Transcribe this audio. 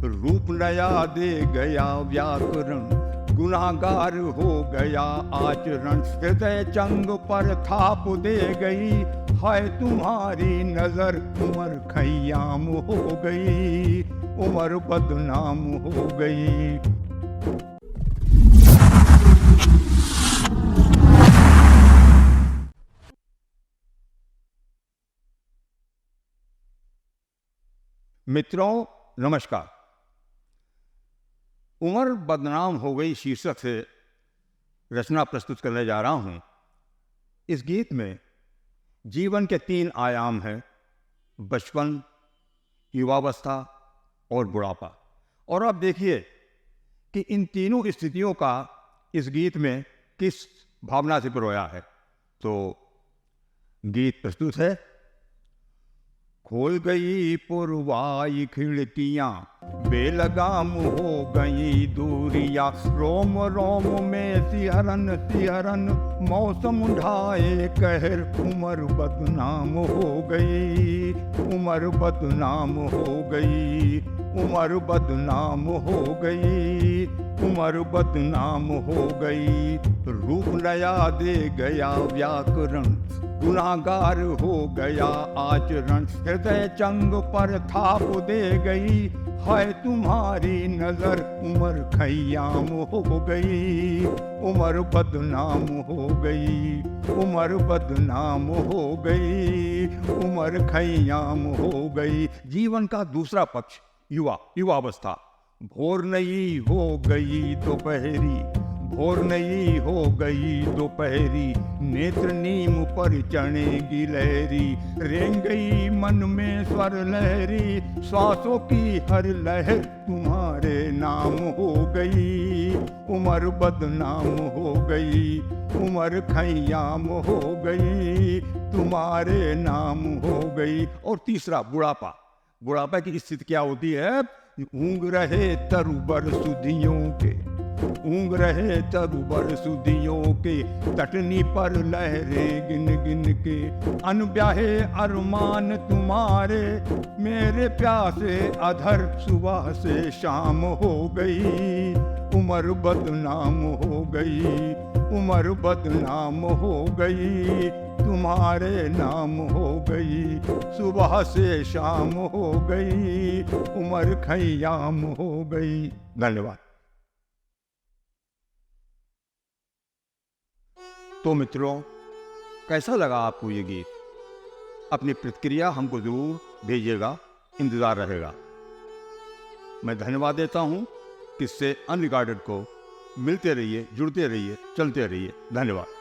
रूप नया दे गया व्याकरण, गुनाहगार हो गया आचरण। हृदय चंग पर थाप दे गई, हाय तुम्हारी नजर उमर खयाम हो गई, उमर बदनाम हो गई। मित्रों नमस्कार। उमर बदनाम हो गई शीर्षक से रचना प्रस्तुत करने जा रहा हूं। इस गीत में जीवन के 3 आयाम हैं: बचपन, युवावस्था और बुढ़ापा। और अब देखिए कि इन तीनों स्थितियों का इस गीत में किस भावना से पिरोया है। तो गीत प्रस्तुत है। खोल गई पुरवाई खिड़कियां, बेलगाम हो गई दूरियां, रोम रोम में सिहरन सिहरन, मौसम ढाए कहर, उमर बदनाम हो गई, उमर बदनाम हो गई, उमर बदनाम हो गई, उमर बदनाम हो गई। रूप नया दे गया व्याकरण, गुनाहगार हो गया आचरण। हृदय चंग पर थाप दे गई, हाय तुम्हारी नजर उमर खयाम हो गई, उमर बदनाम हो गई, उमर बदनाम हो गई, उमर खयाम हो गई। जीवन का दूसरा पक्ष युवावस्था। भोर नई हो गई दोपहरी, भोर नई हो गई दोपहरी, नेत्र नीम पर चढ़े गिलहरी, रेंग गई मन में स्वर लहरी, श्वासों की हर लहर तुम्हारे नाम हो गई, उमर बदनाम हो गई, उमर खयाम हो गई, तुम्हारे नाम हो गई। और तीसरा बुढ़ापा। बुढ़ापा की स्थिति क्या होती है? ऊँग रहे तरुबर सुधियों के, ऊँग रहे तरुबर सुधियों के, तटनी पर लहरें गिन गिन के, अनब्याहे अरमान तुम्हारे, मेरे प्यासे अधर सुबह से शाम हो गई, उमर बदनाम हो गई, उमर बदनाम हो गई, तुम्हारे नाम हो गई, सुबह से शाम हो गई, उमर खयाम हो गई। धन्यवाद। तो मित्रों, कैसा लगा आपको ये गीत? अपनी प्रतिक्रिया हमको जरूर भेजिएगा, इंतजार रहेगा। मैं धन्यवाद देता हूं। किससे अनरिकॉर्डेड को मिलते रहिए, जुड़ते रहिए, चलते रहिए। धन्यवाद।